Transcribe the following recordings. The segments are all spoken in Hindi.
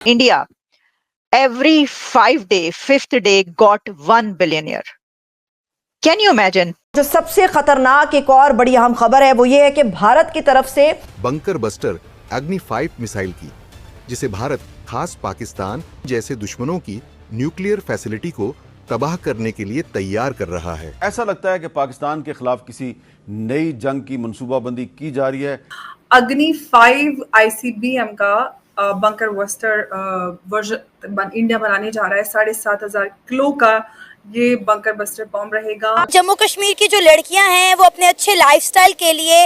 India, every 5 day, fifth day got 1 billionaire. Can you imagine? जो सबसे खतरनाक एक और बड़ी अहम खबर है वो ये है कि भारत की तरफ से बंकर बस्टर अग्नि 5 मिसाइल की, जिसे भारत खास पाकिस्तान जैसे दुश्मनों की न्यूक्लियर फैसिलिटी को तबाह करने के लिए तैयार कर रहा है। ऐसा लगता है कि पाकिस्तान के खिलाफ किसी नई जंग की मंसूबाबंदी की जा रही है। अग्नि 5 ICBM का बंकर बस्टर वर्जन इंडिया बनाने जा रहा है। 7,500 किलो का ये बंकर बस्टर बॉम्ब रहेगा। जम्मू कश्मीर की जो लड़कियां हैं वो अपने अच्छे लाइफस्टाइल के लिए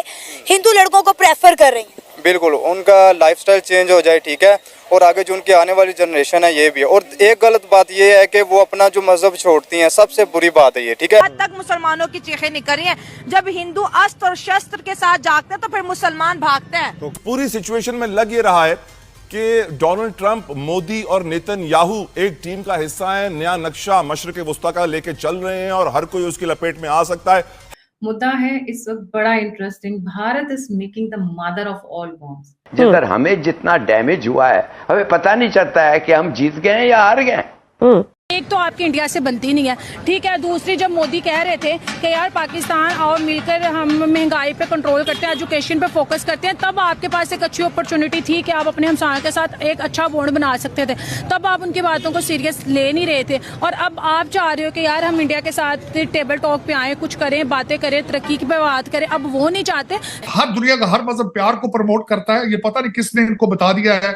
हिंदू लड़कों को प्रेफर कर रही हैं। बिल्कुल, उनका लाइफस्टाइल चेंज हो जाए, ठीक है, और आगे जो उनकी आने वाली जनरेशन है ये भी है। और एक गलत बात ये है कि वो अपना जो मजहब छोड़ती हैं, सबसे बुरी बात है ये, ठीक है। आज तक मुसलमानों की चीखें निकल रही हैं। जब हिंदू अस्त्र और शस्त्र के साथ जागते हैं तो फिर मुसलमान भागते हैं। तो पूरी सिचुएशन में लग ये रहा है कि डोनाल्ड ट्रंप, मोदी और नेतन्याहू एक टीम का हिस्सा है। नया नक्शा मशरिक वस्ता का लेके चल रहे हैं और हर कोई उसकी लपेट में आ सकता है। मुद्दा है इस वक्त बड़ा interesting. Bharat is making the mother of all bombs. जिधर हमें जितना डैमेज हुआ है हमें पता नहीं चलता है कि हम जीत गए हैं या हार गए। एक तो आपकी इंडिया से बनती नहीं है, ठीक है। दूसरी, जब मोदी कह रहे थे कि यार पाकिस्तान और मिलकर हम महंगाई पे कंट्रोल करते हैं, एजुकेशन पे फोकस करते हैं, तब आपके पास एक अच्छी अपॉर्चुनिटी थी कि आप अपने हमसायों के साथ एक अच्छा बॉन्ड बना सकते थे। तब आप उनकी बातों को सीरियस ले नहीं रहे थे। और अब आप चाह रहे हो कि यार हम इंडिया के साथ टेबल टॉक पे आए, कुछ करें, बातें करें, तरक्की की बात करें। अब वो नहीं चाहते। हर दुनिया का हर मजहब प्यार को प्रमोट करता है। ये पता नहीं किसने इनको बता दिया है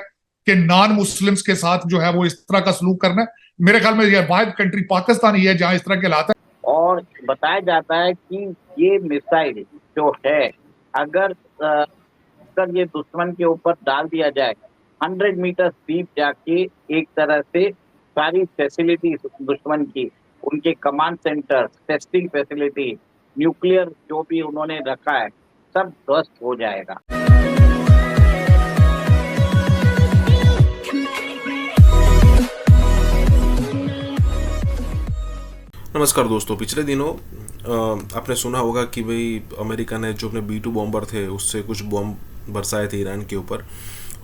कि नॉन मुस्लिम्स के साथ जो है वो इस तरह का सलूक करना है। मेरे ख्याल में ये वाहिद कंट्री पाकिस्तान ही है जहां इस तरह के हालात है। और बताया जाता है कि ये मिसाइल जो है अगर ये दुश्मन के ऊपर डाल दिया जाए, 100 मीटर डीप जाके एक तरह से सारी फैसिलिटी दुश्मन की, उनके command centre, testing facility, nuclear जो भी उन्होंने रखा है, सब ध्वस्त हो जाएगा। नमस्कार दोस्तों, पिछले दिनों आपने सुना होगा कि भाई अमेरिका ने जो अपने B-2 बॉम्बर थे उससे कुछ बॉम्ब बरसाए थे ईरान के ऊपर,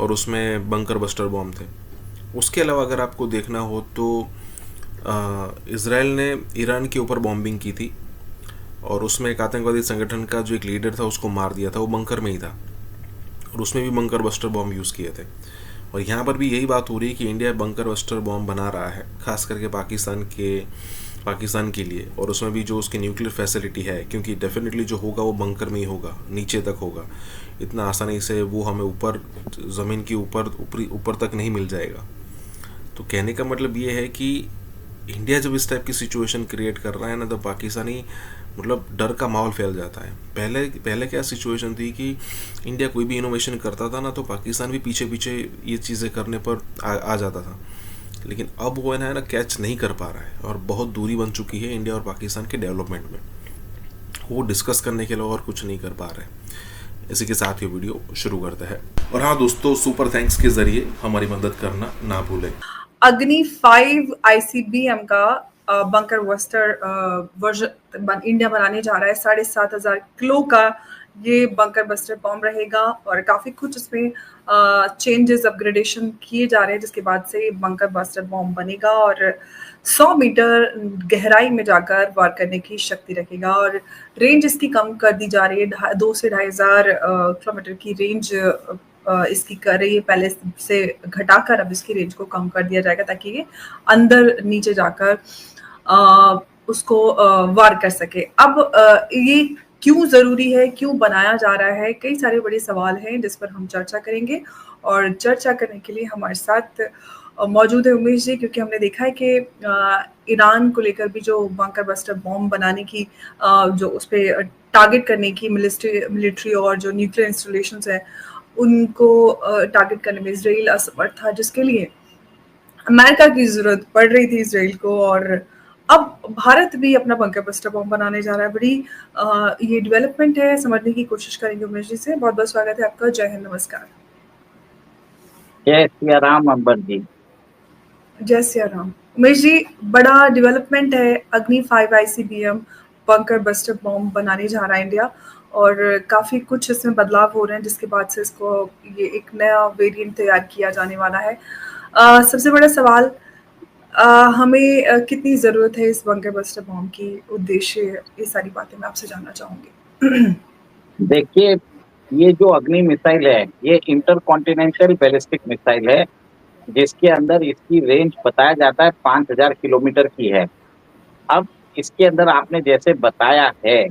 और उसमें बंकर बस्टर बॉम्ब थे। उसके अलावा अगर आपको देखना हो तो इज़राइल ने ईरान के ऊपर बॉम्बिंग की थी और उसमें एक आतंकवादी संगठन का जो एक लीडर था उसको मार दिया था। वो बंकर में ही था और उसमें भी बंकर बस्टर बॉम्ब यूज़ किए थे। और यहाँ पर भी यही बात हो रही है कि इंडिया बंकर बस्टर बॉम्ब बना रहा है, खास करके पाकिस्तान के लिए, और उसमें भी जो उसकी न्यूक्लियर फैसिलिटी है, क्योंकि डेफिनेटली जो होगा वो बंकर में ही होगा, नीचे तक होगा। इतना आसानी से वो हमें ऊपर ज़मीन के ऊपर तक नहीं मिल जाएगा। तो कहने का मतलब ये है कि इंडिया जब इस टाइप की सिचुएशन क्रिएट कर रहा है ना, तो पाकिस्तानी मतलब डर का माहौल फैल जाता है। पहले क्या सिचुएशन थी कि इंडिया कोई भी इनोवेशन करता था ना, तो पाकिस्तान भी पीछे ये चीज़ें करने पर आ जाता था। लेकिन अब वो है ना कैच नहीं कर पा रहा है और बहुत दूरी बन चुकी है इंडिया और पाकिस्तान के डेवलपमेंट में। वो डिस्कस करने के लिए और कुछ नहीं कर पा रहे हैं। इसी के साथ ये वीडियो शुरू करते हैं। और हाँ दोस्तों, सुपर थैंक्स के जरिए हमारी मदद करना ना भूलें। अग्नि 5 ICBM का बंकर बस्टर वर्जन इंडिया बनाने जा रहा है। 7,500 किलो का ये बंकर बस्टर बॉम्ब रहेगा और काफ़ी कुछ इसमें चेंजेस, अपग्रेडेशन किए जा रहे हैं, जिसके बाद से बंकर बस्टर बॉम्ब बनेगा और 100 मीटर गहराई में जाकर वार करने की शक्ति रखेगा। और रेंज इसकी कम कर दी जा रही है, 2 से 2,500 किलोमीटर की रेंज इसकी कर रही है। पहले से घटाकर अब इसकी रेंज को कम कर दिया जाएगा ताकि ये अंदर नीचे जाकर उसको वार कर सके। अब ये क्यों ज़रूरी है, क्यों बनाया जा रहा है, कई सारे बड़े सवाल हैं जिस पर हम चर्चा करेंगे। और चर्चा करने के लिए हमारे साथ मौजूद है उमेश जी, क्योंकि हमने देखा है कि ईरान को लेकर भी जो बंकर बस्टर बॉम्ब बनाने की जो उस पर टारगेट करने की मिलिट्री और जो न्यूक्लियर इंस्टॉलेशंस हैं उनको टारगेट करने में इजराइल असमर्थ था, जिसके लिए अमेरिका की ज़रूरत पड़ रही थी इजराइल को। और अब भारत भी अपना बंकर बस्टर बॉम्ब बनाने जा रहा है। बड़ी ये डेवलपमेंट है, समझने की कोशिश करेंगे उमेश जी से। बहुत बहुत स्वागत है आपका। जय हिंद, नमस्कार। जय सिया राम अंबर जी। जय सिया राम। उमेश जी, बड़ा डेवलपमेंट है, अग्नि 5 ICBM बंकर बस्टर बॉम्ब बनाने जा रहा है इंडिया, और काफ़ी कुछ इसमें बदलाव हो रहे हैं, जिसके बाद से इसको ये एक नया वेरिएंट तैयार किया जाने वाला है। सबसे बड़ा सवाल हमें कितनी ज़रूरत है इस बंकर बस्टर बॉम्ब की, उद्देश्य, ये सारी बातें मैं आपसे जानना चाहूँगी। देखिए, ये जो अग्नि मिसाइल है, ये इंटरकॉन्टिनेंटल बैलिस्टिक मिसाइल है, जिसके अंदर इसकी रेंज बताया जाता है 5000 किलोमीटर की है। अब इसके अंदर आपने जैसे बताया है,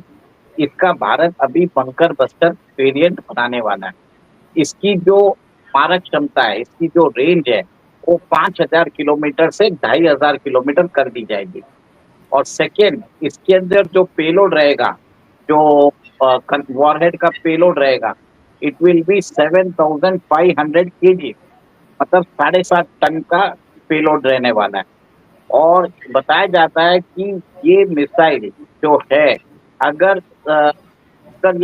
इसका भारत अभी बंकर बस्टर वेरिएंट बनाने वाला है। इसकी जो मारक क्षमता है, इसकी जो रेंज है, वो 5000 किलोमीटर से 2500 किलोमीटर कर दी जाएगी। और सेकेंड, इसके अंदर जो पेलोड रहेगा, जो वॉरहेड का पेलोड रहेगा, इट विल बी 7500 kg, मतलब 7.5 टन का पेलोड रहने वाला है। और बताया जाता है कि ये मिसाइल जो है, अगर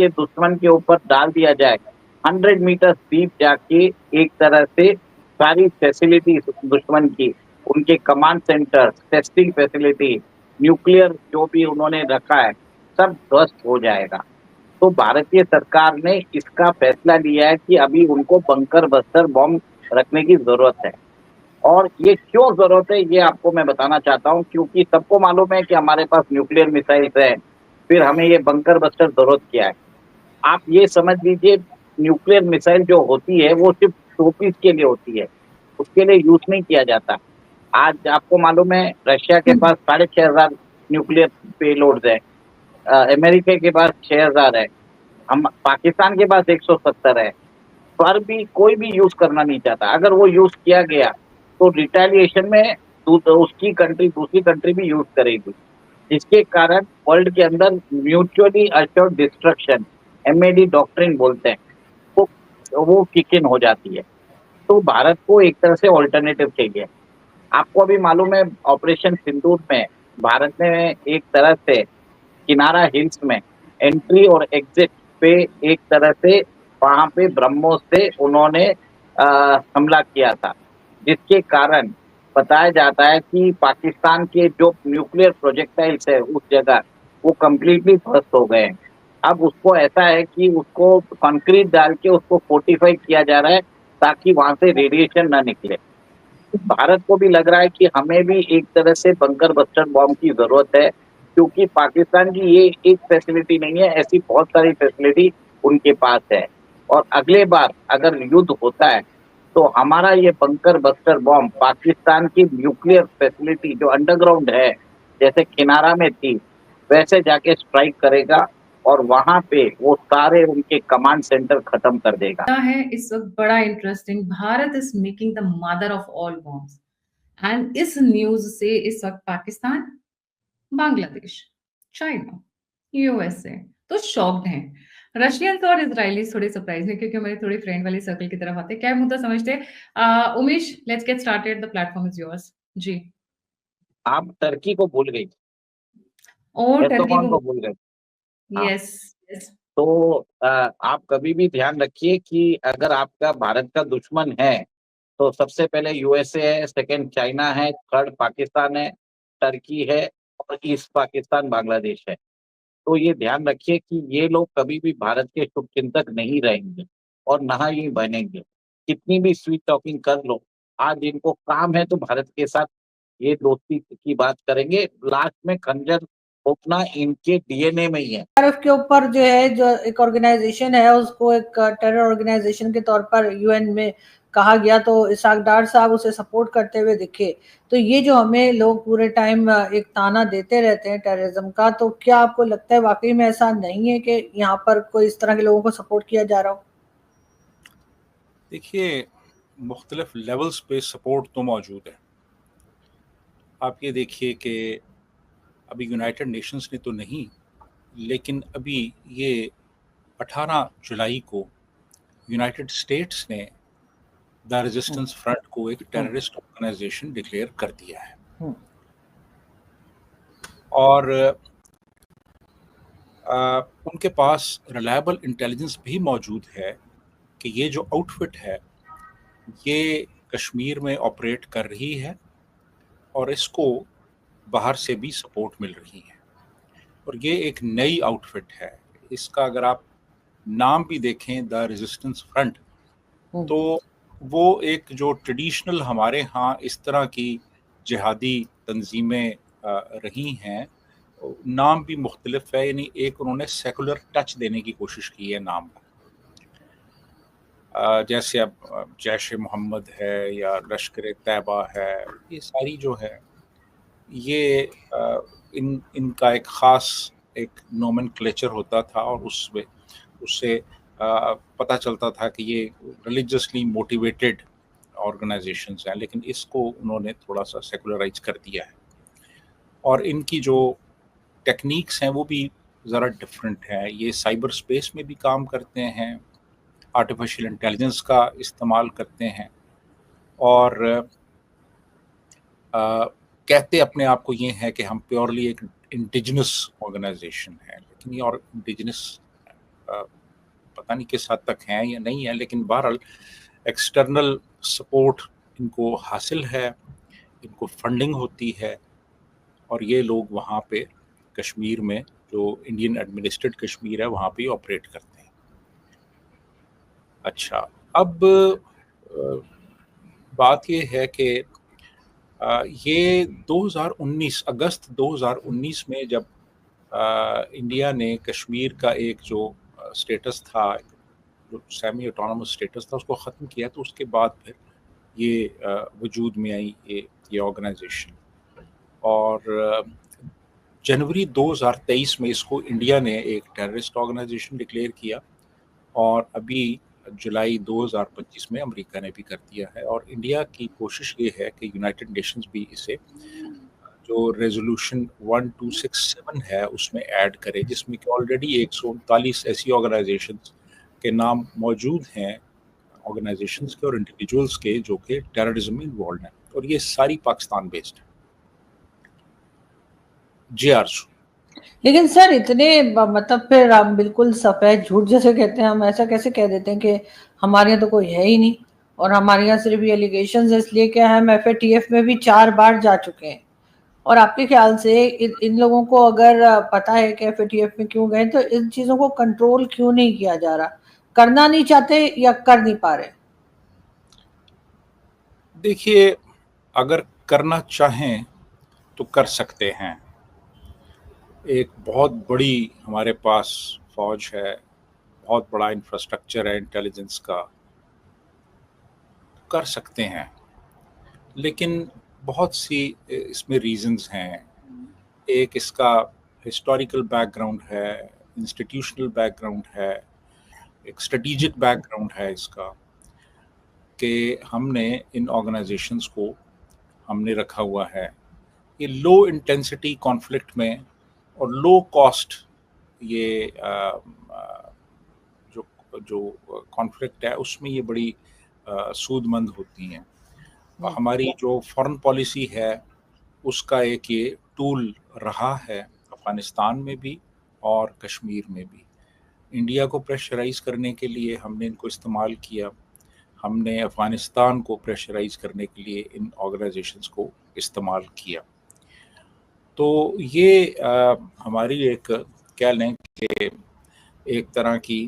ये दुश्मन के ऊपर डाल दिया जाए, 100 मीटर डीप जाके एक तरह से सारी फैसिलिटी दुश्मन की, उनके command centre, testing facility, nuclear जो भी उन्होंने रखा है, सब ध्वस्त हो जाएगा। तो भारतीय सरकार ने इसका फैसला लिया है कि अभी उनको बंकर बस्टर बॉम्ब रखने की जरूरत है। और ये क्यों जरूरत है, ये आपको मैं बताना चाहता हूँ, क्योंकि सबको मालूम है कि हमारे पास न्यूक्लियर मिसाइल्स है, फिर हमें ये बंकर बस्टर जरूरत क्या है। आप ये समझ लीजिए, न्यूक्लियर मिसाइल जो होती है वो सिर्फ शोपीस के लिए होती है, उसके लिए यूज नहीं किया जाता। आज आपको मालूम है रशिया के पास 6500 न्यूक्लियर पेलोड्स है, अमेरिका के पास 6000 है, हम पाकिस्तान के पास 170 है, पर भी कोई भी यूज करना नहीं चाहता। अगर वो यूज किया गया तो रिटेलिएशन में उसकी कंट्री दूसरी कंट्री भी यूज करेगी, जिसके कारण वर्ल्ड के अंदर mutually assured destruction, MAD doctrine बोलते हैं, वो किक इन हो जाती है। तो भारत को एक तरह से ऑल्टरनेटिव चाहिए। आपको अभी मालूम है ऑपरेशन सिंदूर में भारत ने एक तरह से किनारा हिल्स में एंट्री और एग्जिट पे एक तरह से वहां पे ब्रह्मोस से उन्होंने हमला किया था, जिसके कारण बताया जाता है कि पाकिस्तान के जो न्यूक्लियर प्रोजेक्टाइल्स है उस जगह वो कंप्लीटली ध्वस्त हो गए हैं। अब उसको ऐसा है कि उसको कंक्रीट डाल के उसको फोर्टिफाई किया जा रहा है ताकि वहां से रेडिएशन ना निकले। भारत को भी लग रहा है कि हमें भी एक तरह से बंकर बस्टर बॉम्ब की जरूरत है, क्योंकि पाकिस्तान की ये एक फैसिलिटी नहीं है, ऐसी बहुत सारी फैसिलिटी उनके पास है। और अगले बार अगर युद्ध होता है तो हमारा ये बंकर बस्टर बॉम्ब पाकिस्तान की न्यूक्लियर फैसिलिटी जो अंडरग्राउंड है, जैसे किनारा में थी, वैसे जाके स्ट्राइक करेगा और वहां पे वो सारे उनके कमांड सेंटर खत्म कर देगा। है इस वक्त बड़ा interesting, Bharat is making the mother of all bombs. And इस न्यूज से इस वक्त पाकिस्तान, बांग्लादेश, चाइना, USA तो शॉक्ड हैं। रशियंस और इजरायलीज थोड़े सरप्राइज हैं, क्योंकि हमारे थोड़े फ्रेंड वाले सर्कल की तरफ आते हैं। क्या मुद्दा समझते हैं? Umesh, let's get started, the platform is yours. जी, आप टर्की को भूल गई, और टर्की एर्दोगान को को भूल गए। हाँ। यस यस तो आप कभी भी ध्यान रखिए कि अगर आपका भारत का दुश्मन है तो सबसे पहले USA है, सेकंड चाइना है, थर्ड पाकिस्तान है, टर्की है, और ईस्ट पाकिस्तान बांग्लादेश है। तो ये ध्यान रखिए कि ये लोग कभी भी भारत के शुभचिंतक नहीं रहेंगे और ना ही बनेंगे। कितनी भी स्वीट टॉकिंग कर लो, आज इनको काम है तो भारत के साथ ये दोस्ती की बात करेंगे, लास्ट में खंजर घोंपना इनके DNA में ही है। के ऊपर जो है, जो एक ऑर्गेनाइजेशन है उसको एक टेरर ऑर्गेनाइजेशन के तौर पर UN में कहा गया, तो इसाक डार साहब उसे सपोर्ट करते हुए दिखे। तो ये जो हमें लोग पूरे टाइम एक ताना देते रहते हैं टेररिज्म का, तो क्या आपको लगता है वाकई में ऐसा नहीं है कि यहाँ पर कोई इस तरह के लोगों को सपोर्ट किया जा रहा हो? देखिए, मुख्तलिफ लेवल्स पे सपोर्ट तो मौजूद है। आप ये देखिए कि अभी यूनाइटेड नेशंस ने तो नहीं, लेकिन अभी ये 18 जुलाई को यूनाइटेड स्टेट्स ने द रेजिस्टेंस फ्रंट को एक टेररिस्ट ऑर्गेनाइजेशन डिक्लेयर कर दिया है। और उनके पास रिलायबल इंटेलिजेंस भी मौजूद है कि ये जो आउटफिट है ये कश्मीर में ऑपरेट कर रही है और इसको बाहर से भी सपोर्ट मिल रही है। और ये एक नई आउटफिट है, इसका अगर आप नाम भी देखें द रेजिस्टेंस फ्रंट, तो वो एक जो ट्रेडिशनल हमारे यहाँ इस तरह की जिहादी तंजीमें रही हैं, नाम भी मुख्तलिफ है, यानी एक उन्होंने सेकुलर टच देने की कोशिश की है नाम को। जैसे अब जैश मोहम्मद है या लश्कर तैयबा है, ये सारी जो है ये इनका एक ख़ास एक नोमेनक्लेचर होता था और उससे पता चलता था कि ये रिलीजियसली मोटिवेटेड ऑर्गेनाइजेशंस हैं, लेकिन इसको उन्होंने थोड़ा सा सेकुलराइज कर दिया है और इनकी जो टेक्निक्स हैं वो भी ज़रा डिफरेंट है। ये साइबर स्पेस में भी काम करते हैं, आर्टिफिशियल इंटेलिजेंस का इस्तेमाल करते हैं और कहते अपने आप को ये है कि हम प्योरली एक इंडिजिनस ऑर्गेनाइजेशन है, लेकिन ये और इंडिजिनस पता नहीं किस हद तक हैं या नहीं है, लेकिन बहरहाल एक्सटर्नल सपोर्ट इनको हासिल है, इनको फंडिंग होती है और ये लोग वहाँ पे कश्मीर में जो इंडियन एडमिनिस्ट्रेटेड कश्मीर है वहाँ पे ऑपरेट करते हैं। अच्छा, अब बात ये है कि ये 2019 अगस्त 2019 में जब इंडिया ने कश्मीर का एक जो स्टेटस था, जो सेमी ऑटोनोमस स्टेटस था, उसको ख़त्म किया, तो उसके बाद फिर ये वजूद में आई ये ऑर्गेनाइजेशन और जनवरी 2023 में इसको इंडिया ने एक टेररिस्ट ऑर्गेनाइजेशन डिक्लेयर किया और अभी जुलाई 2025 में अमेरिका ने भी कर दिया है और इंडिया की कोशिश ये है कि यूनाइटेड नेशंस भी इसे जो रेजोल्यूशन 1267 है उसमें ऐड करे, जिसमें कि ऑलरेडी 139 ऐसी ऑर्गेनाइजेशंस के नाम मौजूद हैं, ऑर्गेनाइजेशंस के और इंडिविजुअल्स के जो कि टेररिज्म में इन्वॉल्व हैं और ये सारी पाकिस्तान बेस्ड है। जी आरजू। लेकिन सर इतने मतलब फिर हम बिल्कुल सफेद झूठ जैसे कहते हैं, हम ऐसा कैसे कह देते हैं कि हमारे यहाँ तो कोई है ही नहीं और हमारे यहाँ सिर्फ ये एलिगेशंस है, इसलिए कि हम FATF में भी 4 बार जा चुके हैं। और आपके ख्याल से इन लोगों को अगर पता है कि FATF में क्यों गए तो इन चीज़ों को कंट्रोल क्यों नहीं किया जा रहा? करना नहीं चाहते या कर नहीं पा रहे? देखिए, अगर करना चाहें तो कर सकते हैं। एक बहुत बड़ी हमारे पास फौज है, बहुत बड़ा इंफ्रास्ट्रक्चर है इंटेलिजेंस का, कर सकते हैं, लेकिन बहुत सी इसमें रीजंस हैं। एक इसका हिस्टोरिकल बैकग्राउंड है, इंस्टीट्यूशनल बैकग्राउंड है, एक स्ट्रेटेजिक बैकग्राउंड है इसका कि हमने इन ऑर्गेनाइजेशंस को हमने रखा हुआ है ये लो इंटेंसिटी कॉन्फ्लिक्ट में और लो कॉस्ट ये जो कॉन्फ्लिक्ट है उसमें ये बड़ी सूदमंद होती हैं। हमारी जो फॉरेन पॉलिसी है उसका एक ये टूल रहा है अफ़गानिस्तान में भी और कश्मीर में भी। इंडिया को प्रेशराइज़ करने के लिए हमने इनको इस्तेमाल किया, हमने अफ़गानिस्तान को प्रेशराइज़ करने के लिए इन ऑर्गेनाइजेशंस को इस्तेमाल किया। तो ये हमारी एक कह लें कि एक तरह की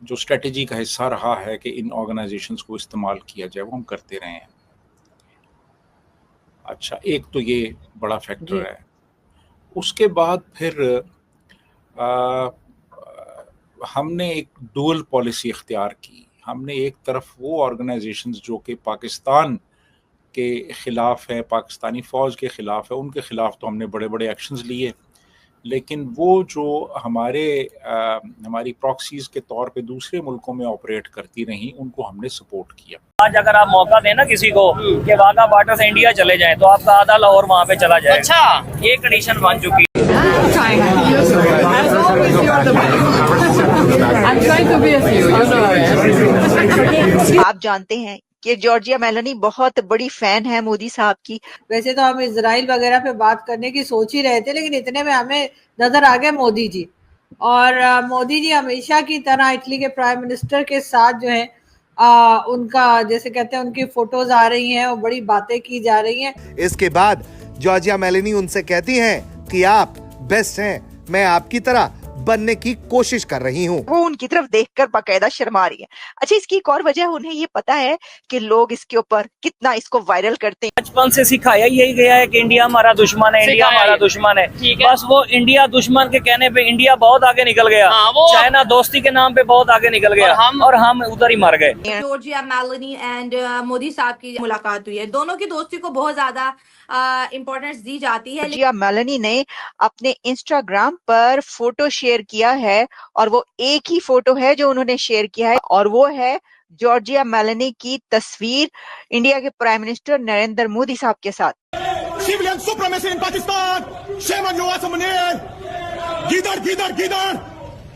जो स्ट्रेटजी का हिस्सा रहा है कि इन ऑर्गेनाइजेशंस को इस्तेमाल किया जाए, वो हम करते रहे हैं। अच्छा, एक तो ये बड़ा फैक्टर है। उसके बाद फिर हमने एक डुअल पॉलिसी इख्तियार की। हमने एक तरफ वो ऑर्गेनाइजेशंस जो कि पाकिस्तान के ख़िलाफ़ है, पाकिस्तानी फ़ौज के ख़िलाफ़ है, उनके ख़िलाफ़ तो हमने बड़े बड़े एक्शंस लिए, लेकिन वो जो हमारी प्रॉक्सीज़ के तौर पे दूसरे मुल्कों में ऑपरेट करती रहीं, उनको हमने सपोर्ट किया। आज अगर आप मौका दें ना किसी को कि वाघा बॉर्डर से इंडिया चले जाएं तो आपका आधा लाहौर वहाँ पे चला जाए। अच्छा, ये कंडीशन बन चुकी है। आप जानते हैं कि जॉर्जिया मेलोनी बहुत बड़ी फैन है मोदी साहब की। वैसे तो हम इजराइल वगैरह पे बात करने की सोच ही रहे थे, लेकिन इतने में हमें नजर आ गए मोदी जी। और मोदी जी हमेशा की तरह इटली के प्राइम मिनिस्टर के साथ जो है उनका जैसे कहते हैं उनकी फोटोज आ रही हैं और बड़ी बातें की जा रही हैं। इसके बाद जॉर्जिया मेलोनी उनसे कहती हैं कि आप बेस्ट हैं, मैं आपकी तरह बनने की कोशिश कर रही हूँ। वो उनकी तरफ देखकर बाकायदा शर्मा रही है। अच्छा, इसकी एक और वजह, उन्हें ये पता है कि लोग इसके ऊपर कितना इसको वायरल करते हैं। बचपन से सिखाया यही गया है कि इंडिया हमारा दुश्मन है, इंडिया हमारा दुश्मन है। बस वो इंडिया दुश्मन के कहने पे इंडिया बहुत आगे निकल गया। चाइना दोस्ती के नाम पे बहुत आगे निकल गया और हम उधर ही मर गए। जॉर्जिया मेलोनी एंड मोदी साहब की मुलाकात हुई है, दोनों की दोस्ती को बहुत ज्यादा इम्पोर्टेंस दी जाती है। जॉर्जिया मेलोनी ने अपने इंस्टाग्राम पर फोटो शेयर किया है और वो एक ही फोटो है जो उन्होंने शेयर किया है और वो है जॉर्जिया मेलोनी की तस्वीर इंडिया के प्राइम मिनिस्टर नरेंद्र मोदी साहब के साथ। Civilian supremacy in Pakistan. Shame on you, Asamunir. Gidar, gidar, gidar.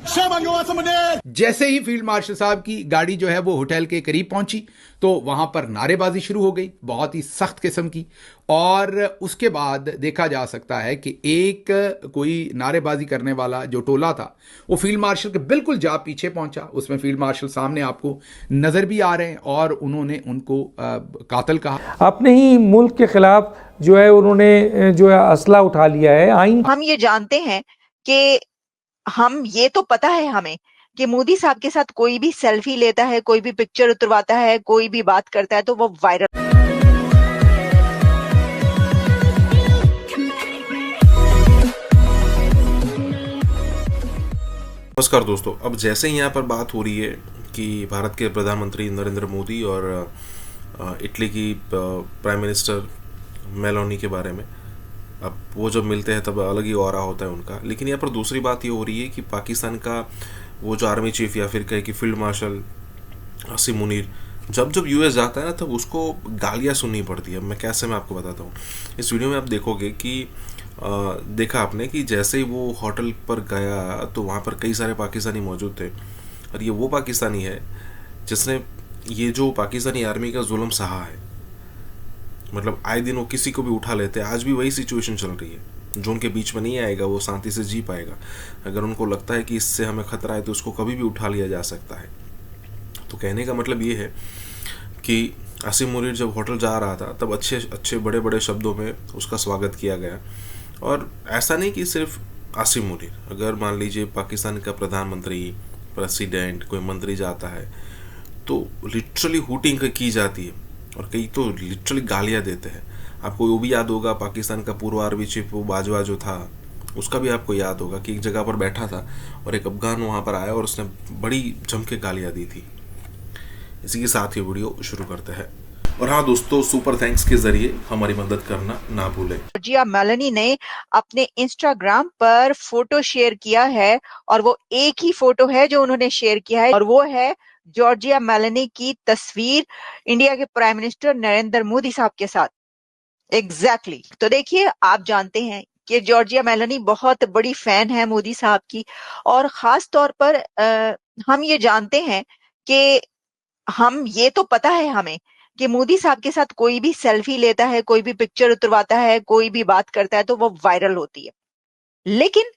Shame on you, Asamunir. जैसे ही फील्ड मार्शल साहब की गाड़ी जो है वो होटल के करीब पहुंची तो वहां पर नारेबाजी शुरू हो गई, बहुत ही सख्त किस्म की। और उसके बाद देखा जा सकता है कि एक कोई नारेबाजी करने वाला जो टोला था वो फील्ड मार्शल के बिल्कुल जा पीछे पहुंचा। उसमें फील्ड मार्शल सामने आपको नजर भी आ रहे हैं और उन्होंने उनको कातिल कहा। अपने ही मुल्क के खिलाफ जो है उन्होंने जो है असला उठा लिया है। आइन हम ये जानते हैं कि हम ये तो पता है हमें कि मोदी साहब के साथ कोई भी सेल्फी लेता है, कोई भी पिक्चर उतरवाता है, कोई भी बात करता है तो वो वायरल। नमस्कार दोस्तों, अब जैसे ही यहाँ पर बात हो रही है कि भारत के प्रधानमंत्री नरेंद्र मोदी और इटली की प्राइम मिनिस्टर मेलोनी के बारे में, अब वो जब मिलते हैं तब अलग ही ऑरा होता है उनका। लेकिन यहाँ पर दूसरी बात ये हो रही है कि पाकिस्तान का वो जो आर्मी चीफ या फिर कहे कि फील्ड मार्शल आसिम मुनीर जब यूएस जाता है ना तब उसको गालियाँ सुननी पड़ती है। मैं कैसे, मैं आपको बताता हूँ। इस वीडियो में आप देखोगे कि देखा आपने कि जैसे ही वो होटल पर गया तो वहाँ पर कई सारे पाकिस्तानी मौजूद थे और ये वो पाकिस्तानी है जिसने ये जो पाकिस्तानी आर्मी का जुल्म सहा है। मतलब आए दिन वो किसी को भी उठा लेते हैं। आज भी वही सिचुएशन चल रही है। जो उनके बीच में नहीं आएगा वो शांति से जी पाएगा। अगर उनको लगता है कि इससे हमें खतरा है तो उसको कभी भी उठा लिया जा सकता है। तो कहने का मतलब ये है कि आसिम मुनीर जब होटल जा रहा था तब अच्छे अच्छे बड़े बड़े शब्दों में उसका स्वागत किया गया। और ऐसा नहीं कि सिर्फ आसिम मुनीर, अगर मान लीजिए पाकिस्तान का प्रधानमंत्री, प्रेसिडेंट, कोई मंत्री जाता है तो लिटरली हूटिंग की जाती है और कई तो लिटरली गालियाँ देते हैं। आपको वो भी याद होगा पाकिस्तान का पूर्व आर्मी चीफ वो बाजवा जो था, उसका भी आपको याद होगा कि एक जगह पर बैठा था और एक अफगान वहाँ पर आया और उसने बड़ी जम के गालियाँ दी थी। इसी के साथ ये वीडियो शुरू करते हैं। और हाँ दोस्तों, सुपर थैंक्स के जरिए हमारी मदद करना ना भूलें। जॉर्जिया मेलोनी ने अपने इंस्टाग्राम पर फोटो शेयर किया है और वो एक ही फोटो है जो उन्होंने शेयर किया है और वो है जॉर्जिया मेलोनी की तस्वीर इंडिया के प्राइम मिनिस्टर नरेंद्र मोदी साहब के साथ। एग्जैक्टली तो देखिए, आप जानते हैं कि जॉर्जिया मेलोनी बहुत बड़ी फैन है मोदी साहब की और खास तौर पर हम ये जानते हैं कि हम ये तो पता है हमें कि मोदी साहब के साथ कोई भी सेल्फी लेता है, कोई भी पिक्चर उतरवाता है, कोई भी बात करता है तो वो वायरल होती है। लेकिन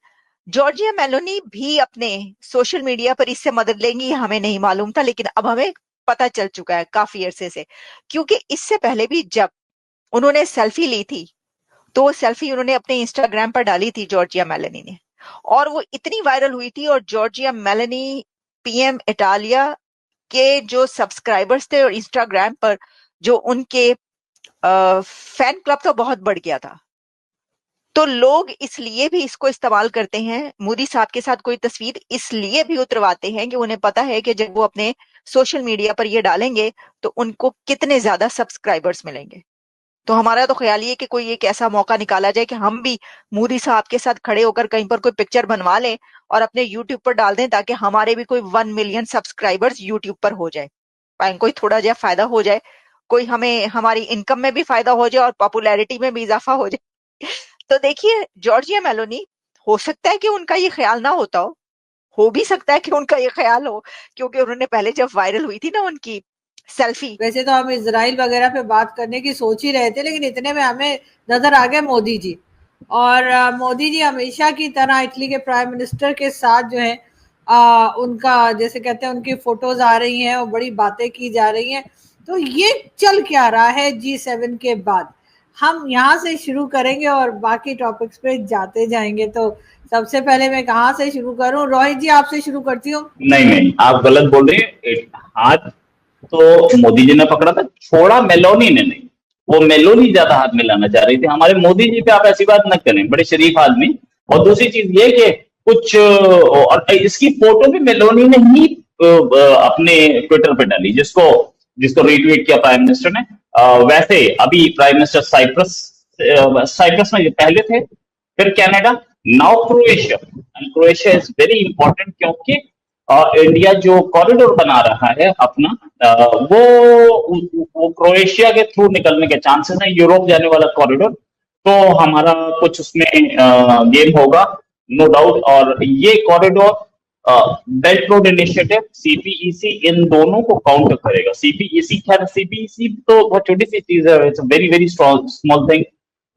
जॉर्जिया मेलोनी भी अपने सोशल मीडिया पर इससे मदद लेंगी हमें नहीं मालूम था, लेकिन अब हमें पता चल चुका है काफी अरसे से। क्योंकि इससे पहले भी जब उन्होंने सेल्फी ली थी तो वो सेल्फी उन्होंने अपने इंस्टाग्राम पर डाली थी जॉर्जिया मेलोनी ने और वो इतनी वायरल हुई थी और जॉर्जिया मेलोनी पीएम इटालिया के जो सब्सक्राइबर्स थे और इंस्टाग्राम पर जो उनके फैन क्लब था बहुत बढ़ गया था। तो लोग इसलिए भी इसको इस्तेमाल करते हैं, मोदी साहब के साथ कोई तस्वीर इसलिए भी उतरवाते हैं कि उन्हें पता है कि जब वो अपने सोशल मीडिया पर ये डालेंगे तो उनको कितने ज्यादा सब्सक्राइबर्स मिलेंगे। तो हमारा तो ख्याल ये कि कोई एक ऐसा मौका निकाला जाए कि हम भी मोदी साहब के साथ खड़े होकर कहीं पर कोई पिक्चर बनवा लें और अपने यूट्यूब पर डाल दें ताकि हमारे भी कोई 1 मिलियन सब्सक्राइबर्स यूट्यूब पर हो जाए, कोई थोड़ा जा फायदा हो जाए, कोई हमें हमारी इनकम में भी फायदा हो जाए और पॉपुलैरिटी में भी इजाफा हो जाए। तो देखिए, जॉर्जिया मेलोनी, हो सकता है कि उनका ये ख्याल ना होता हो भी सकता है कि उनका ये ख्याल हो, क्योंकि उन्होंने पहले जब वायरल हुई थी ना उनकी सेल्फी। वैसे तो हम इजराइल वगैरह पे बात करने की सोच ही रहे थे, लेकिन इतने में हमें नजर आ गए मोदी जी। और मोदी जी हमेशा की तरह इटली के प्राइम मिनिस्टर के साथ जो है उनका जैसे कहते हैं उनकी फोटोज आ रही हैं और बड़ी बातें की जा रही हैं। तो ये चल क्या रहा है G7 के बाद? हम यहाँ से शुरू करेंगे और बाकी टॉपिक्स पे जाते जाएंगे। तो सबसे पहले मैं कहाँ से शुरू करूँ? रोहित जी, आपसे शुरू करती हूँ। नहीं, आप गलत बोल रहे हैं। हाथ तो मोदी जी ने पकड़ा था, छोड़ा मेलोनी ने नहीं। वो मेलोनी ज्यादा हाथ में लाना चाह रही थी। हमारे मोदी जी पे आप ऐसी बात न करें, बड़े शरीफ आदमी। और दूसरी चीज ये कि कुछ, और इसकी फोटो भी मेलोनी ने ही अपने ट्विटर पे डाली, जिसको रीट्वीट किया प्राइम मिनिस्टर ने। वैसे अभी प्राइम मिनिस्टर साइप्रस में पहले थे, फिर Canada, now Croatia. And Croatia is very important क्योंकि इंडिया जो कॉरिडोर बना रहा है अपना, वो क्रोएशिया के थ्रू निकलने के चांसेस हैं, यूरोप जाने वाला कॉरिडोर। तो हमारा कुछ उसमें गेम होगा, नो डाउट। और ये corridor belt road initiative, CPEC, इन दोनों को काउंटर करेगा। सीपीईसी तो बहुत छोटी सी चीज है, it's very very small thing.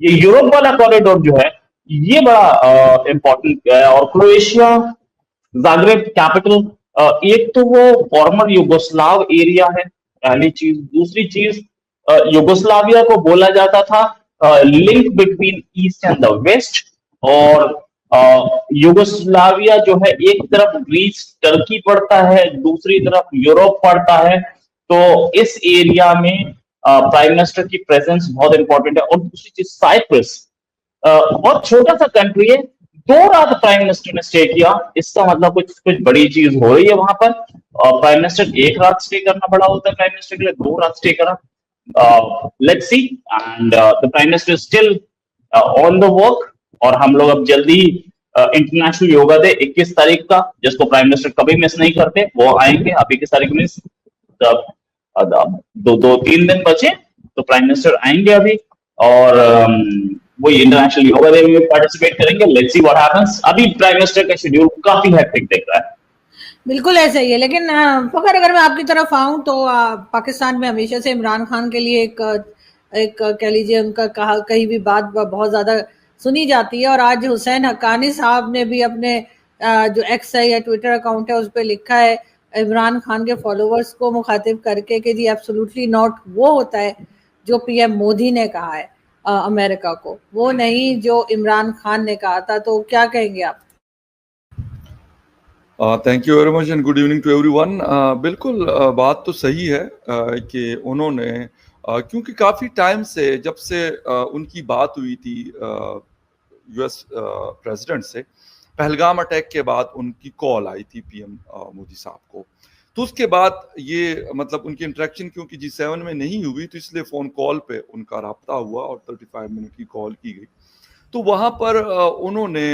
ये यूरोप वाला कॉरिडोर जो है, ये बड़ा इंपॉर्टेंट है। और क्रोएशिया, जाग्रेब कैपिटल, एक तो वो फॉर्मर युगोस्लाव एरिया है, पहली चीज। दूसरी चीज, युगोस्लाविया को बोला जाता था link between east and the west. और युगोस्लाविया जो है, एक तरफ ग्रीस टर्की पड़ता है, दूसरी तरफ यूरोप पड़ता है। तो इस एरिया में प्राइम मिनिस्टर की प्रेजेंस बहुत इंपॉर्टेंट है। और दूसरी चीज, साइप्रस बहुत छोटा सा कंट्री है, 2 रात प्राइम मिनिस्टर ने स्टे किया। इसका मतलब कुछ बड़ी चीज हो रही है वहां पर। प्राइम मिनिस्टर 1 रात स्टे करना बड़ा होता है प्राइम मिनिस्टर के लिए, 2 रात स्टे करा। Let's see. And the prime minister still on the work. और हम लोग अब जल्दी इंटरनेशनल योगा डे 21 तारीख का, जिसको प्राइम मिनिस्टर कभी मिस नहीं करते, वो आएंगे। अभी 21 तारीख में 2-3 दिन बचे, तो प्राइम मिनिस्टर आएंगे अभी। और वो इंटरनेशनल योगा डे में पार्टिसिपेट करेंगे। Let's see what happens. अभी प्राइम मिनिस्टर का शेड्यूल काफी हेक्टिक दिख रहा है। बिल्कुल ऐसा ही है। लेकिन फखर, अगर मैं आपकी तरफ आऊं तो पाकिस्तान में हमेशा से इमरान खान के लिए एक कह लीजिए उनका कहीं भी बात बहुत ज्यादा सुनी जाती है। और आज हुसैन हक्कानी साहब ने भी अपने जो एक्स है या ट्विटर अकाउंट है, उस पर लिखा है इमरान खान के फॉलोअर्स को मुखातिब करके कि जी एब्सोल्युटली नॉट वो होता है जो पीएम मोदी ने कहा है अमेरिका को, वो नहीं जो इमरान खान ने कहा था। तो क्या कहेंगे आप? Thank you very much and good evening to everyone. बिल्कुल बात तो सही है कि उन्होंने क्योंकि काफ़ी टाइम से, जब से उनकी बात हुई थी यूएस प्रेसिडेंट से, पहलगाम अटैक के बाद उनकी कॉल आई थी पीएम मोदी साहब को, तो उसके बाद ये मतलब उनकी इंटरेक्शन क्योंकि G7 में नहीं हुई, तो इसलिए फ़ोन कॉल पे उनका रब्ता हुआ और 35 मिनट की कॉल की गई। तो वहाँ पर उन्होंने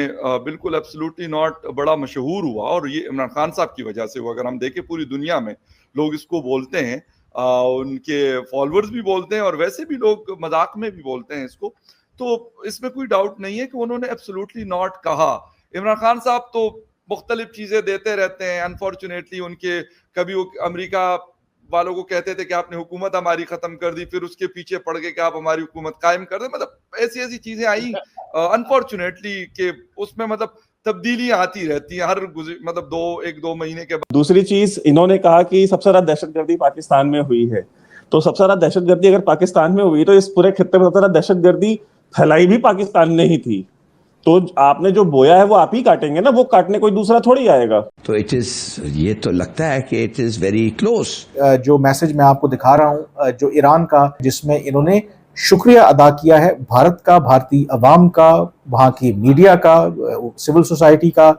बिल्कुल एब्सोल्युटली नॉट बड़ा मशहूर हुआ, और ये इमरान खान साहब की वजह से हुआ। अगर हम देखें पूरी दुनिया में लोग इसको बोलते हैं, उनके फॉलोअर्स भी बोलते हैं और वैसे भी लोग मजाक में भी बोलते हैं इसको। तो इसमें कोई डाउट नहीं है कि उन्होंने एब्सोल्युटली नॉट कहा। इमरान खान साहब तो मुख्तलिफ चीज़ें देते रहते हैं। अनफॉर्चुनेटली उनके कभी वो अमेरिका वालों को कहते थे कि आपने हुकूमत हमारी ख़त्म कर दी, फिर उसके पीछे पड़ गए कि आप हमारी हुकूमत कायम कर दें। मतलब ऐसी ऐसी चीज़ें आई अनफॉर्चुनेटली कि उसमें मतलब तब्दीलियां आती रहती हैं हर मतलब 1-2 महीने के बाद। दूसरी चीज, इन्होंने कहा कि सबसे ज्यादा दहशतगर्दी पाकिस्तान में हुई है। तो सबसे ज्यादा दहशतगर्दी अगर पाकिस्तान में हुई, तो इस पूरे खित्ते में सबसे ज्यादा दहशतगर्दी फैलाई भी पाकिस्तान ने ही थी। तो आपने जो बोया है वो आप ही काटेंगे ना, वो काटने कोई दूसरा थोड़ी आएगा। तो ये तो लगता है कि इट इज वेरी क्लोज। जो मैसेज मैं आपको दिखा रहा हूँ जो ईरान का, जिसमें इन्होंने शुक्रिया अदा किया है भारत का, भारतीय अवाम का, वहाँ की मीडिया का, सिविल सोसाइटी का,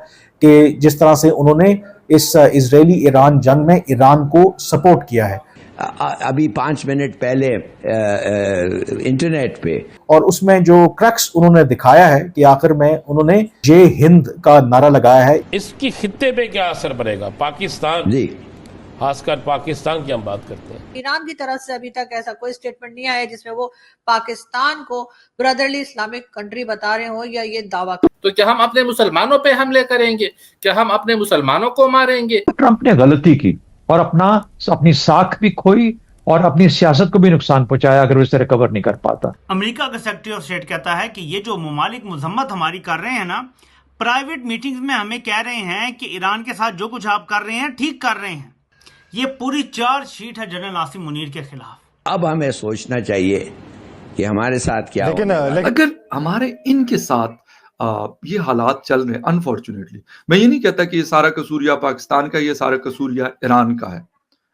कि जिस तरह से उन्होंने इस इजरायली ईरान जंग में ईरान को सपोर्ट किया है। अभी 5 मिनट पहले इंटरनेट पे, और उसमें जो क्रक्स उन्होंने दिखाया है कि आखिर में उन्होंने जय हिंद का नारा लगाया है। इसकी खित्ते पे क्या असर पड़ेगा? पाकिस्तान जी, खासकर पाकिस्तान की हम बात करते हैं। ईरान की तरफ से अभी तक ऐसा कोई स्टेटमेंट नहीं आया जिसमें वो पाकिस्तान को ब्रदरली इस्लामिक कंट्री बता रहे हो या ये दावा। तो क्या हम अपने मुसलमानों पे हमले करेंगे? क्या हम अपने मुसलमानों को मारेंगे? ट्रंप ने गलती की और अपनी साख भी खोई और अपनी सियासत को भी नुकसान पहुंचाया अगर उसे रिकवर नहीं कर पाता। अमेरिका का सेक्रेटरी ऑफ स्टेट कहता है कि ये जो ममालिक मजम्मत हमारी कर रहे हैं ना, प्राइवेट मीटिंग्स में हमें कह रहे हैं कि ईरान के साथ जो कुछ आप कर रहे हैं ठीक कर रहे हैं। ये पूरी चार्जशीट है जनरल आसिम मुनीर के खिलाफ। अब हमें सोचना चाहिए कि हमारे साथ क्या लेकिन अगर हमारे इनके साथ ये हालात चल रहे हैं, अनफॉर्चुनेटली, मैं ये नहीं कहता कि ये सारा कसूर या पाकिस्तान का, ये सारा कसूर या ईरान का है,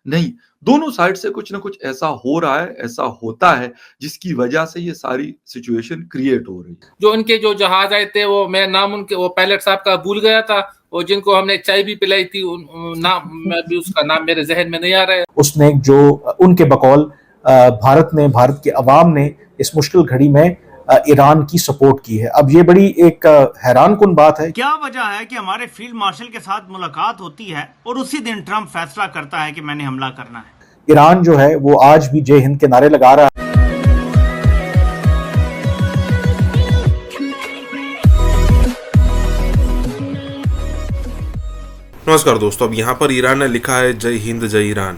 नहीं, दोनों साइड से कुछ ना कुछ ऐसा हो रहा है, ऐसा होता है जिसकी वजह से ये सारी सिचुएशन क्रिएट हो रही है। जो उनके जो जहाज आए थे, वो मैं नाम उनके, वो पायलट साहब का भूल गया था, और जिनको हमने चाय भी पिलाई थी, नाम मैं भी, उसका नाम मेरे जहन में नहीं आ रहा है। उसने जो उनके बकौल भारत के अवाम ने इस मुश्किल घड़ी में ईरान की सपोर्ट की है। अब ये बड़ी एक हैरानकुन बात है। क्या वजह है कि हमारे फील्ड मार्शल के साथ मुलाकात होती है और उसी दिन ट्रंप फैसला करता है कि मैंने हमला करना है। ईरान जो है वो आज भी जय हिंद के नारे लगा रहा है। नमस्कार दोस्तों, अब यहाँ पर ईरान ने लिखा है जय हिंद जय ईरान।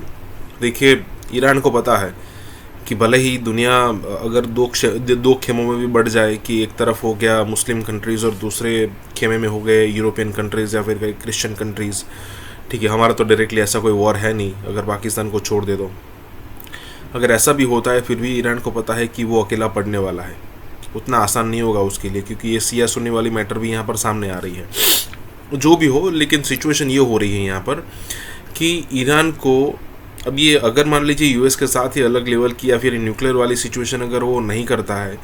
देखिए, ईरान को पता है कि भले ही दुनिया अगर दो खेमों में भी बढ़ जाए, कि एक तरफ हो गया मुस्लिम कंट्रीज़ और दूसरे खेमे में हो गए यूरोपियन कंट्रीज़ या फिर क्रिश्चियन कंट्रीज़, ठीक है, हमारा तो डायरेक्टली ऐसा कोई वॉर है नहीं अगर पाकिस्तान को छोड़ दे दो। अगर ऐसा भी होता है, फिर भी ईरान को पता है कि वो अकेला पड़ने वाला है, उतना आसान नहीं होगा उसके लिए, क्योंकि ये सिया सुन्नी वाली मैटर भी यहाँ पर सामने आ रही है। जो भी हो, लेकिन सिचुएशन ये हो रही है यहाँ पर कि ईरान को अब ये, अगर मान लीजिए यूएस के साथ ही अलग लेवल की या फिर न्यूक्लियर वाली सिचुएशन अगर वो नहीं करता है,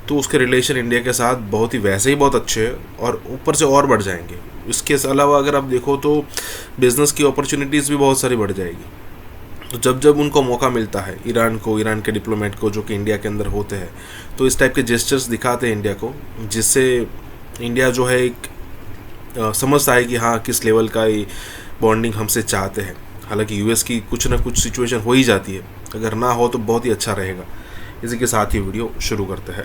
तो उसके रिलेशन इंडिया के साथ बहुत ही वैसे ही बहुत अच्छे हैं और ऊपर से और बढ़ जाएंगे। इसके अलावा अगर आप देखो तो बिज़नेस की अपॉर्चुनिटीज़ भी बहुत सारी बढ़ जाएगी। तो जब उनको मौका मिलता है, ईरान को, ईरान के डिप्लोमेट को जो कि इंडिया के अंदर होते हैं, तो इस टाइप के जेस्चर्स दिखाते हैं इंडिया को, जिससे इंडिया जो है एक समझता है कि हाँ, किस लेवल का ये बॉन्डिंग हमसे चाहते हैं। हालांकि यूएस की कुछ ना कुछ सिचुएशन हो ही जाती है, अगर ना हो तो बहुत ही अच्छा रहेगा। इसी के साथ ही वीडियो शुरू करते हैं।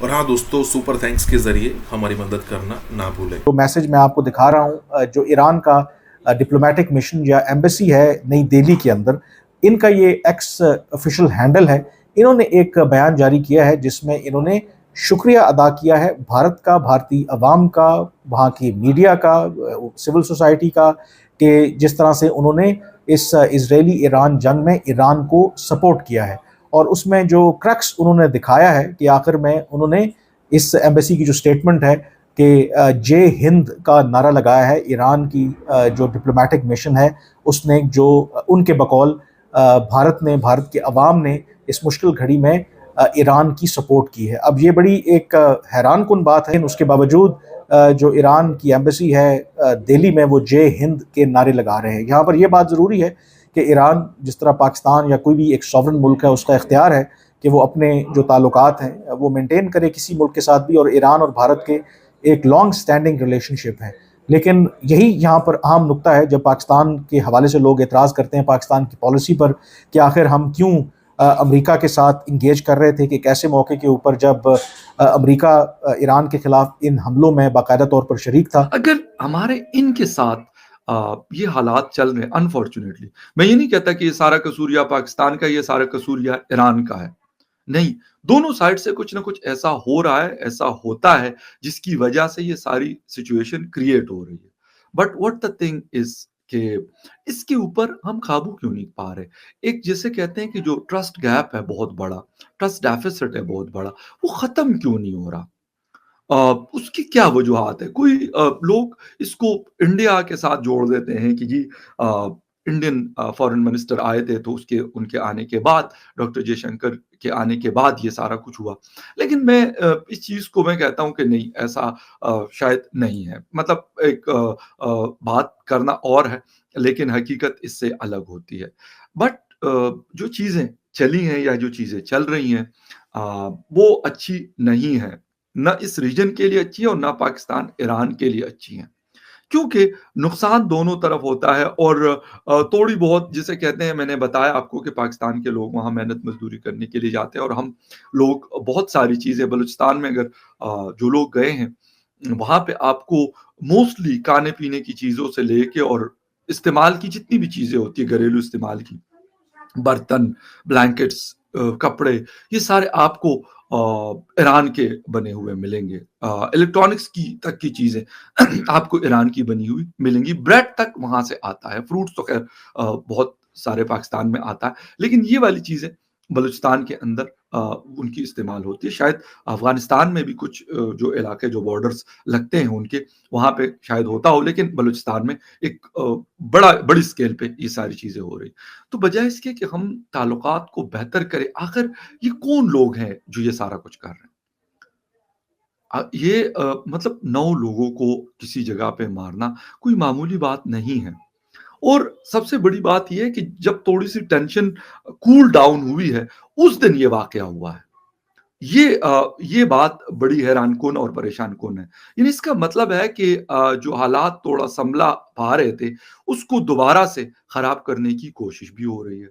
और हाँ दोस्तों, सुपर थैंक्स के जरिए हमारी मदद करना ना भूलें। तो मैसेज मैं आपको दिखा रहा हूँ, जो ईरान का डिप्लोमेटिक मिशन या एम्बेसी है नई दिल्ली के अंदर, इनका ये एक्स ऑफिशियल हैंडल है। इन्होंने एक बयान जारी किया है जिसमें इन्होंने शुक्रिया अदा किया है भारत का, भारतीय अवाम का, वहाँ की मीडिया का, सिविल सोसाइटी का, कि जिस तरह से उन्होंने इस इजरायली ईरान जंग में ईरान को सपोर्ट किया है। और उसमें जो क्रक्स उन्होंने दिखाया है कि आखिर में उन्होंने इस एम्बेसी की जो स्टेटमेंट है कि जय हिंद का नारा लगाया है। ईरान की जो डिप्लोमेटिक मिशन है उसने, जो उनके बकौल भारत के अवाम ने इस मुश्किल घड़ी में ईरान की सपोर्ट की है। अब ये बड़ी एक हैरानकुन बात है। उसके बावजूद जो ईरान की एम्बेसी है दिल्ली में, वो जय हिंद के नारे लगा रहे हैं। यहाँ पर यह बात ज़रूरी है कि ईरान, जिस तरह पाकिस्तान या कोई भी एक सॉवरन मुल्क है, उसका इख्तियार है कि वो अपने जो ताल्लुकात हैं वो मेंटेन करे किसी मुल्क के साथ भी, और ईरान और भारत के एक लॉन्ग स्टैंडिंग रिलेशनशिप है। लेकिन यही यहाँ पर अहम नुक्ता है, जब पाकिस्तान के हवाले से लोग एतराज़ करते हैं पाकिस्तान की पॉलिसी पर कि आखिर हम क्यों अमेरिका के साथ इंगेज कर रहे थे, कि कैसे मौके के ऊपर जब अमेरिका ईरान के खिलाफ इन हमलों में बाकायदा तौर पर शरीक था। अगर हमारे इनके साथ ये हालात चल रहे हैं, अनफॉर्चुनेटली, मैं ये नहीं कहता कि ये सारा कसूर या पाकिस्तान का, ये सारा कसूर या ईरान का है, नहीं, दोनों साइड से कुछ ना कुछ ऐसा हो रहा है, ऐसा होता है जिसकी वजह से ये सारी सिचुएशन क्रिएट हो रही है। But what the thing is कि इसके ऊपर हम काबू क्यों नहीं पा रहे। एक जैसे कहते हैं कि जो ट्रस्ट गैप है बहुत बड़ा, ट्रस्ट डेफिसिट है बहुत बड़ा, वो खत्म क्यों नहीं हो रहा। उसकी क्या वजूहत है। कोई लोग इसको इंडिया के साथ जोड़ देते हैं कि जी इंडियन फॉरेन मिनिस्टर आए थे, तो उनके आने के बाद, डॉक्टर जयशंकर के आने के बाद ये सारा कुछ हुआ। लेकिन मैं इस चीज को मैं कहता हूं कि नहीं, ऐसा शायद नहीं है। मतलब एक बात करना और है, लेकिन हकीकत इससे अलग होती है। बट जो चीजें चली हैं या जो चीजें चल रही हैं, वो अच्छी नहीं है, न इस रीजन के लिए अच्छी है और ना पाकिस्तान ईरान के लिए अच्छी है, क्योंकि नुकसान दोनों तरफ होता है। और थोड़ी बहुत, जिसे कहते हैं, मैंने बताया आपको कि पाकिस्तान के लोग वहाँ मेहनत मजदूरी करने के लिए जाते हैं, और हम लोग बहुत सारी चीज़ें, बलूचिस्तान में अगर जो लोग गए हैं, वहाँ पे आपको मोस्टली खाने पीने की चीज़ों से लेके और इस्तेमाल की जितनी भी चीज़ें होती है, घरेलू इस्तेमाल की, बर्तन, ब्लैंकेट्स, कपड़े, ये सारे आपको ईरान के बने हुए मिलेंगे। इलेक्ट्रॉनिक्स की तक की चीजें आपको ईरान की बनी हुई मिलेंगी। ब्रेड तक वहां से आता है, फ्रूट्स तो खैर बहुत सारे पाकिस्तान में आता है, लेकिन ये वाली चीजें बलूचिस्तान के अंदर उनकी इस्तेमाल होती है। शायद अफगानिस्तान में भी कुछ जो इलाके जो बॉर्डर्स लगते हैं उनके, वहाँ पे शायद होता हो, लेकिन बलूचिस्तान में एक बड़ी स्केल पे ये सारी चीज़ें हो रही। तो बजाय इसके कि हम ताल्लुकात को बेहतर करें, आखिर ये कौन लोग हैं जो ये सारा कुछ कर रहे हैं? मतलब 9 लोगों को किसी जगह पे मारना कोई मामूली बात नहीं है। और सबसे बड़ी बात ये है कि जब थोड़ी-सी टेंशन कूल डाउन हुई है, उस दिन ये वाक़या हुआ है। ये बात बड़ी हैरानकुन और परेशानकुन है। यानी इसका मतलब है कि जो हालात थोड़ा सँभला पा रहे थे, उसको दोबारा से ख़राब करने की कोशिश भी हो रही है।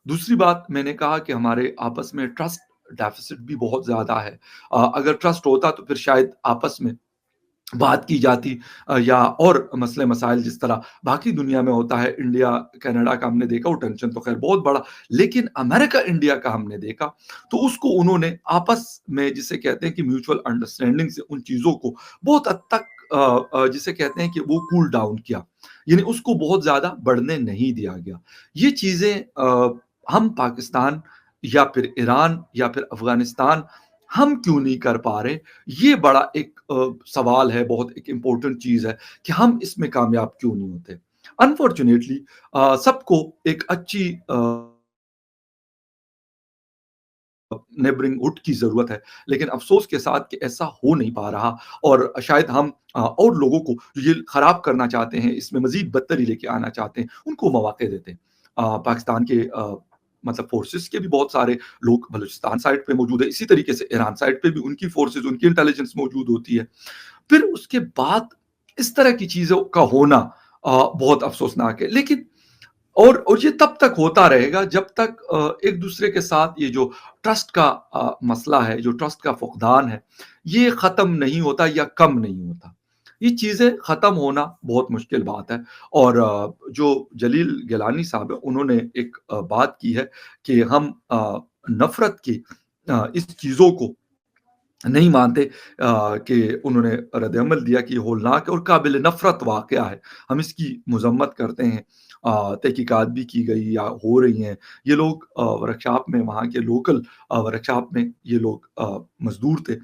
दूसरी बात, मैंने कहा कि हमारे आपस में ट्रस्ट डेफ़िसिट भी बहुत ज़्यादा है। अगर ट्रस्ट होता तो फिर शायद आपस में बात की जाती, या और मसले मसाइल जिस तरह बाकी दुनिया में होता है। इंडिया कनाडा का हमने देखा, वो टेंशन तो खैर बहुत बड़ा, लेकिन अमेरिका इंडिया का हमने देखा तो उसको उन्होंने आपस में, जिसे कहते हैं कि म्यूचुअल अंडरस्टैंडिंग से, उन चीज़ों को बहुत हद तक जिसे कहते हैं कि वो कूल डाउन किया, यानी उसको बहुत ज़्यादा बढ़ने नहीं दिया गया। ये चीज़ें हम पाकिस्तान या फिर ईरान या फिर अफ़गानिस्तान हम क्यों नहीं कर पा रहे? ये बड़ा एक सवाल है, बहुत एक इम्पोर्टेंट चीज़ है कि हम इसमें कामयाब क्यों नहीं होते? अनफॉर्च्यूनेटली सबको एक अच्छी नेबरिंगहुड की ज़रूरत है, लेकिन अफ़सोस के साथ कि ऐसा हो नहीं पा रहा, और शायद हम और लोगों को जो ये ख़राब करना चाहते हैं, इसमें मज़ीद बदतरी लेके आना चाहते हैं, उनको मौक़े देते हैं। पाकिस्तान के मतलब फ़ोर्सेस के भी बहुत सारे लोग बलूचिस्तान साइड पे मौजूद है, इसी तरीके से ईरान साइड पे भी उनकी फ़ोर्सेस, उनकी इंटेलिजेंस मौजूद होती है। फिर उसके बाद इस तरह की चीज़ों का होना बहुत अफ़सोसनाक है। लेकिन और ये तब तक होता रहेगा जब तक एक दूसरे के साथ ये जो ट्रस्ट का मसला है, जो ट्रस्ट का फुक़दान है, ये ख़त्म नहीं होता या कम नहीं होता। ये चीज़ें ख़त्म होना बहुत मुश्किल बात है। और जो जलील गिलानी साहब हैं, उन्होंने एक बात की है कि हम नफ़रत की इस चीज़ों को नहीं मानते, कि उन्होंने रद्द-ए-अमल दिया कि ये होलनाक और काबिल नफ़रत वाक़या है। हम इसकी मज़म्मत करते हैं। तहकीकात भी की गई या हो रही हैं। ये लोग वर्कशॉप में, वहाँ के लोकल वर्कशॉप में ये लोग मज़दूर थे,